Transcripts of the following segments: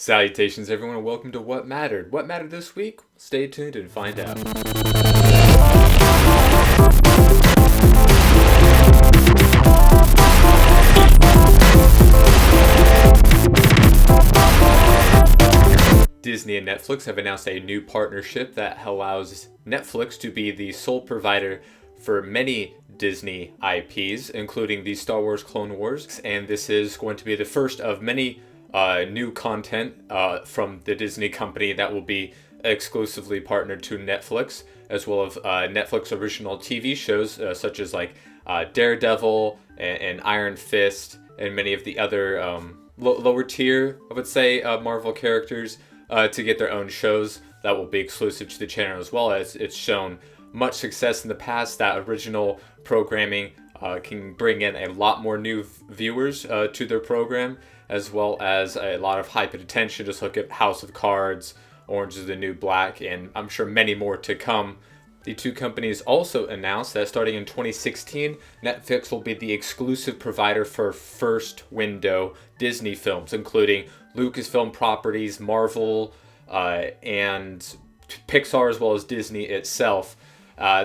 Salutations, everyone, and welcome to What Mattered. What mattered this week? Stay tuned and find out. Disney and Netflix have announced a new partnership that allows Netflix to be the sole provider for many Disney IPs, including the Star Wars Clone Wars, and this is going to be the first of many new content from the Disney company that will be exclusively partnered to Netflix, as well as Netflix original TV shows such as like Daredevil and Iron Fist and many of the other lower tier, I would say, Marvel characters to get their own shows that will be exclusive to the channel, as well as it's shown much success in the past. That original programming can bring in a lot more new viewers to their program, as well as a lot of hype and attention. Just look at House of Cards, Orange is the New Black, and I'm sure many more to come. The two companies also announced that starting in 2016, Netflix will be the exclusive provider for first window Disney films, including Lucasfilm properties, Marvel, and Pixar, as well as Disney itself.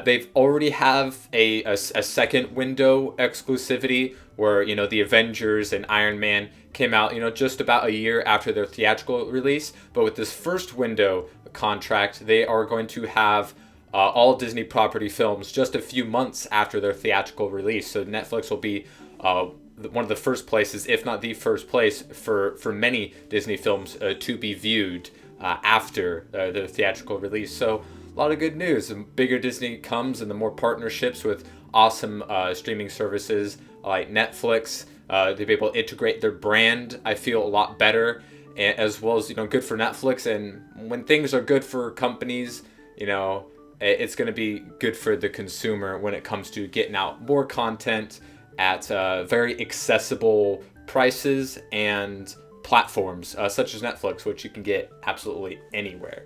They've already have a second window exclusivity where, the Avengers and Iron Man came out, just about a year after their theatrical release. But with this first window contract, they are going to have all Disney property films just a few months after their theatrical release. So Netflix will be one of the first places, if not the first place, for many Disney films to be viewed after the theatrical release. So a lot of good news. The bigger Disney comes and the more partnerships with awesome streaming services like Netflix, they'll be able to integrate their brand, I feel, a lot better, as well as, good for Netflix. And when things are good for companies, it's going to be good for the consumer when it comes to getting out more content at very accessible prices and platforms such as Netflix, which you can get absolutely anywhere.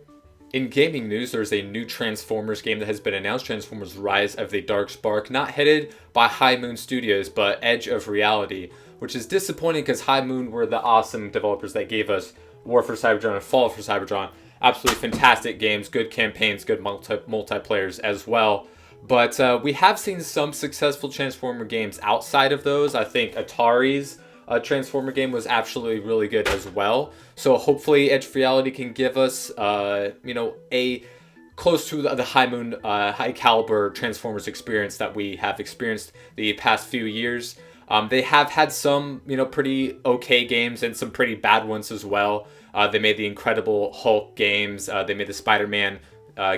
In gaming news, there's a new Transformers game that has been announced, Transformers Rise of the Dark Spark, not headed by High Moon Studios, but Edge of Reality, which is disappointing because High Moon were the awesome developers that gave us War for Cybertron and Fall for Cybertron. Absolutely fantastic games, good campaigns, good multiplayers as well. But we have seen some successful Transformer games outside of those. I think Atari's Transformer game was absolutely really good as well. So hopefully Edge of Reality can give us, a close to the High Moon, high caliber Transformers experience that we have experienced the past few years. They have had some, pretty okay games and some pretty bad ones as well. They made the Incredible Hulk games. They made the Spider-Man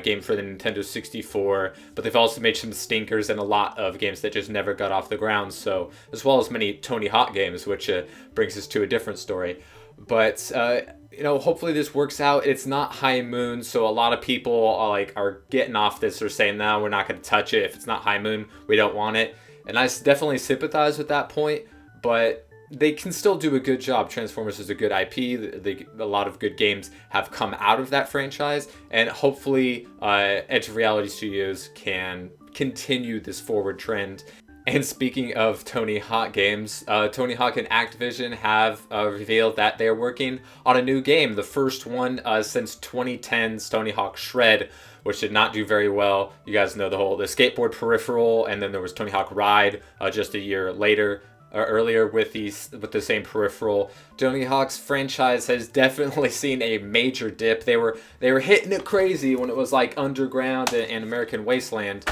game for the Nintendo 64, but they've also made some stinkers and a lot of games that just never got off the ground. So, as well as many Tony Hawk games, which brings us to a different story. But hopefully this works out. It's not High Moon, so a lot of people are getting off this or saying, no, we're not going to touch it. If it's not High Moon, we don't want it. And I definitely sympathize with that point, but they can still do a good job. Transformers is a good IP. A lot of good games have come out of that franchise, and hopefully Edge of Reality Studios can continue this forward trend. And speaking of Tony Hawk games, Tony Hawk and Activision have revealed that they're working on a new game, the first one since 2010's Tony Hawk Shred, which did not do very well. You guys know the skateboard peripheral, and then there was Tony Hawk Ride just a year later. Earlier with the same peripheral. Tony Hawk's franchise has definitely seen a major dip. They were hitting it crazy when it was like Underground and American Wasteland,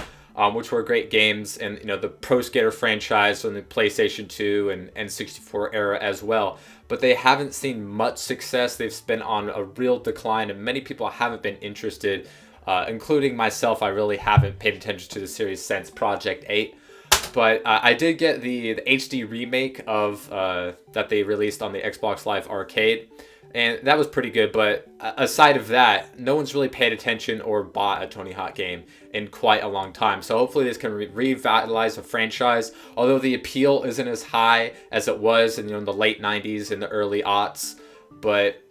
which were great games, and the Pro Skater franchise on the PlayStation 2 and 64 era as well. But they haven't seen much success. They've been on a real decline, and many people haven't been interested, including myself. I really haven't paid attention to the series since Project 8. But I did get the HD remake of that they released on the Xbox Live Arcade, and that was pretty good. But aside of that, no one's really paid attention or bought a Tony Hawk game in quite a long time. So hopefully this can revitalize the franchise, although the appeal isn't as high as it was in the late 90s and the early aughts. But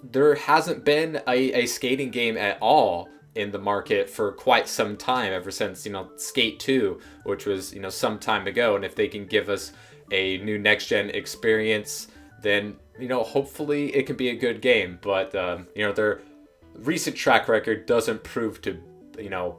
there hasn't been a skating game at all in the market for quite some time, ever since Skate 2, which was some time ago. And if they can give us a new next gen experience, then hopefully it can be a good game. But, their recent track record doesn't prove to,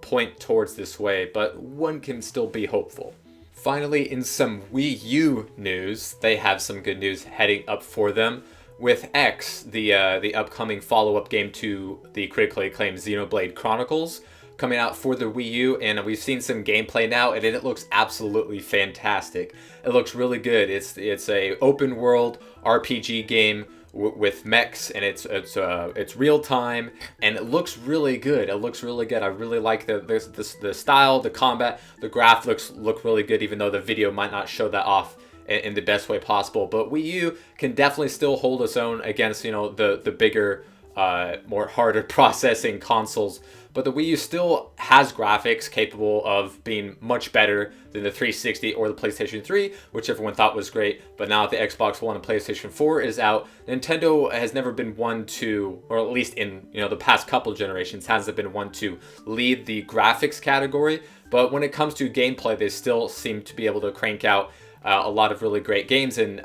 point towards this way, but one can still be hopeful. Finally, in some Wii U news, they have some good news heading up for them. With X, the upcoming follow-up game to the critically acclaimed Xenoblade Chronicles, coming out for the Wii U, and we've seen some gameplay now, and it looks absolutely fantastic. It looks really good. It's a open world RPG game with mechs, and it's real time, and it looks really good. It looks really good. I really like the style, the combat, the graphics look really good, even though the video might not show that off in the best way possible. But Wii U can definitely still hold its own against the bigger, more harder processing consoles. But the Wii U still has graphics capable of being much better than the 360 or the PlayStation 3, which everyone thought was great. But now that the Xbox One and PlayStation 4 is out, Nintendo has never been one to, or at least in the past couple generations, hasn't been one to lead the graphics category. But when it comes to gameplay, they still seem to be able to crank out a lot of really great games, and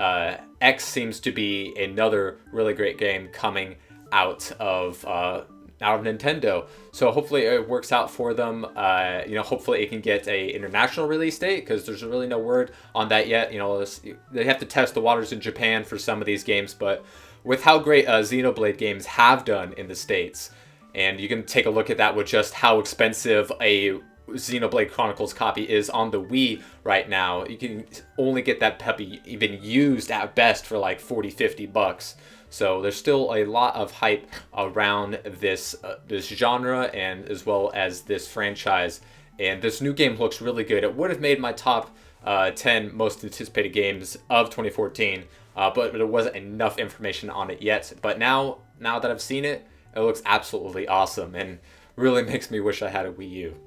X seems to be another really great game coming out of Nintendo. So hopefully it works out for them. Hopefully it can get a international release date, because there's really no word on that yet. They have to test the waters in Japan for some of these games, but with how great Xenoblade games have done in the States, and you can take a look at that with just how expensive a Xenoblade Chronicles copy is on the Wii right now. You can only get that puppy even used at best for like $40-50. So there's still a lot of hype around this genre, and as well as this franchise. And this new game looks really good. It would have made my top 10 most anticipated games of 2014, but there wasn't enough information on it yet. But now that I've seen it, it looks absolutely awesome, and really makes me wish I had a Wii U.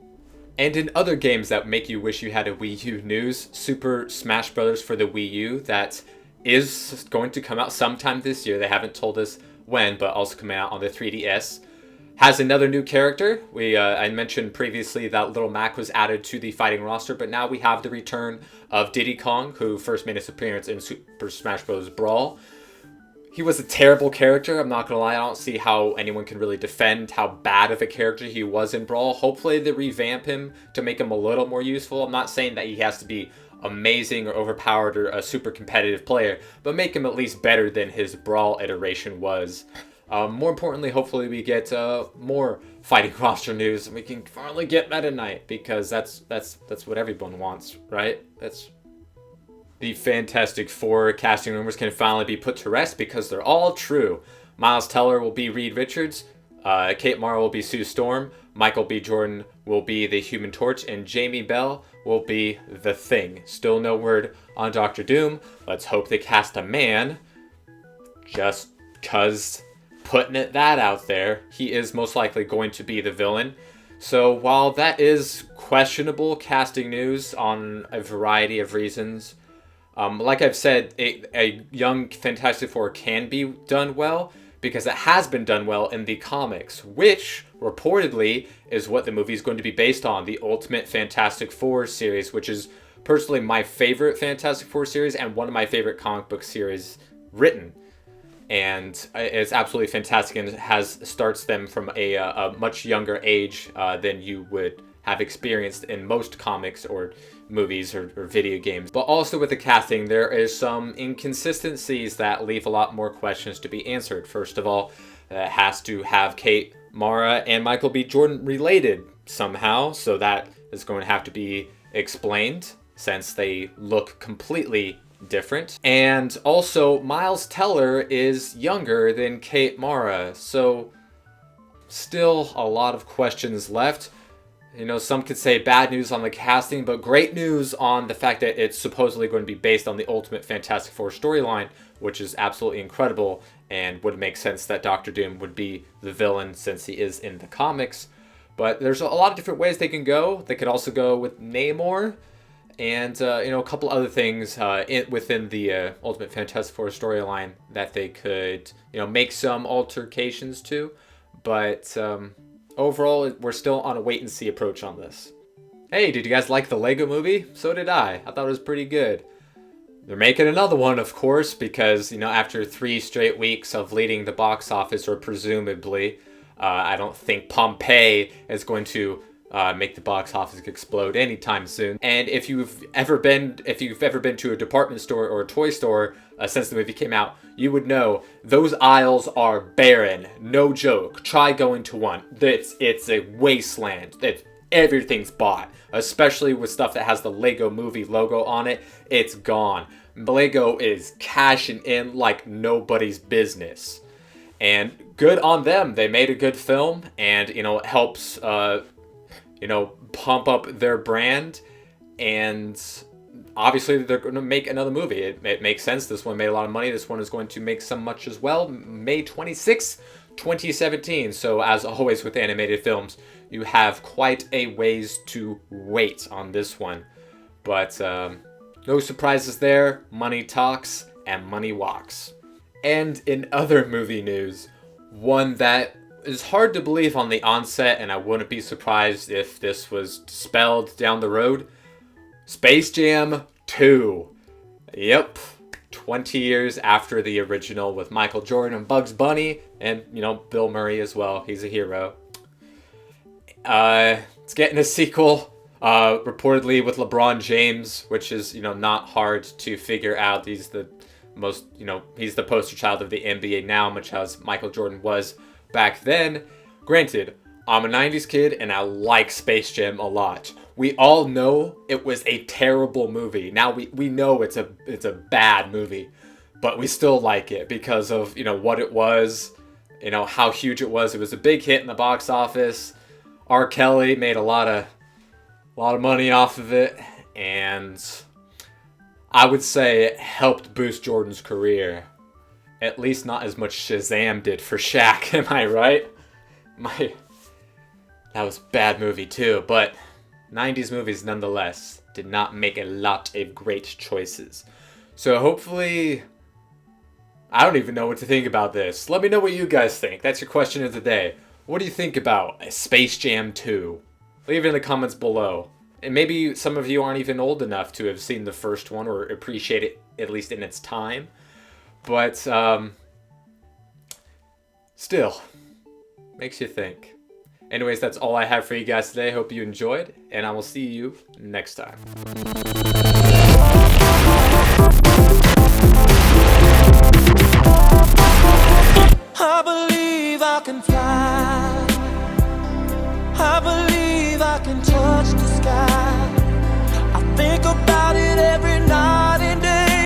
And in other games that make you wish you had a Wii U news, Super Smash Bros. For the Wii U, that is going to come out sometime this year. They haven't told us when, but also coming out on the 3DS. Has another new character. I mentioned previously that Little Mac was added to the fighting roster, but now we have the return of Diddy Kong, who first made his appearance in Super Smash Bros. Brawl. He was a terrible character, I'm not gonna lie. I don't see how anyone can really defend how bad of a character he was in Brawl. Hopefully they revamp him to make him a little more useful. I'm not saying that he has to be amazing or overpowered or a super competitive player, but make him at least better than his Brawl iteration was. More importantly, hopefully we get more fighting roster news, and we can finally get Meta Knight, because that's what everyone wants, right? The Fantastic Four casting rumors can finally be put to rest, because they're all true. Miles Teller will be Reed Richards, Kate Mara will be Sue Storm, Michael B. Jordan will be the Human Torch, and Jamie Bell will be the Thing. Still no word on Doctor Doom. Let's hope they cast a man, just cause putting that out there. He is most likely going to be the villain. So while that is questionable casting news on a variety of reasons, like I've said, a young Fantastic Four can be done well, because it has been done well in the comics, which reportedly is what the movie is going to be based on, the Ultimate Fantastic Four series, which is personally my favorite Fantastic Four series and one of my favorite comic book series written. And it's absolutely fantastic, and starts them from a much younger age than you would have experienced in most comics or movies or video games. But also with the casting, there is some inconsistencies that leave a lot more questions to be answered. First of all, it has to have Kate Mara and Michael B. Jordan related somehow, so that is going to have to be explained, since they look completely different. And also, Miles Teller is younger than Kate Mara, so still a lot of questions left. Some could say bad news on the casting, but great news on the fact that it's supposedly going to be based on the Ultimate Fantastic Four storyline, which is absolutely incredible, and would make sense that Doctor Doom would be the villain, since he is in the comics. But there's a lot of different ways they can go. They could also go with Namor, and a couple other things within the Ultimate Fantastic Four storyline that they could make some altercations to. But overall, we're still on a wait-and-see approach on this. Hey, did you guys like the Lego movie? So did I. I thought it was pretty good. They're making another one, of course, because, you know, after 3 straight weeks of leading the box office, or presumably, I don't think Pompeii is going to make the box office explode anytime soon. And if you've ever been to a department store or a toy store since the movie came out, you would know those aisles are barren. No joke. Try going to one. It's a wasteland. Everything's bought, especially with stuff that has the Lego Movie logo on it. It's gone. Lego is cashing in like nobody's business, and good on them. They made a good film, and you know, it helps pump up their brand, and obviously they're going to make another movie. It makes sense. This one made a lot of money. This one is going to make some much as well. May 26th, 2017. So as always with animated films, you have quite a ways to wait on this one. But no surprises there. Money talks and money walks. And in other movie news, one that is hard to believe on the onset, and I wouldn't be surprised if this was dispelled down the road. Space Jam 2. Yep. 20 years after the original, with Michael Jordan and Bugs Bunny, and, you know, Bill Murray as well. He's a hero. It's getting a sequel, reportedly with LeBron James, which is, you know, not hard to figure out. He's the most, you know, he's the poster child of the NBA now, much as Michael Jordan was back then. Granted, I'm a 90s kid and I like Space Jam a lot. We all know it was a terrible movie. Now we know it's a bad movie, but we still like it because of, you know, what it was, you know, how huge it was. It was a big hit in the box office. R. Kelly made a lot of money off of it, and I would say it helped boost Jordan's career. At least not as much Shazam did for Shaq, am I right? That was a bad movie too, but 90s movies nonetheless did not make a lot of great choices. So hopefully, I don't even know what to think about this. Let me know what you guys think. That's your question of the day. What do you think about Space Jam 2? Leave it in the comments below. And maybe some of you aren't even old enough to have seen the first one or appreciate it, at least in its time. But, still, makes you think. Anyways, that's all I have for you guys today. Hope you enjoyed, and I will see you next time.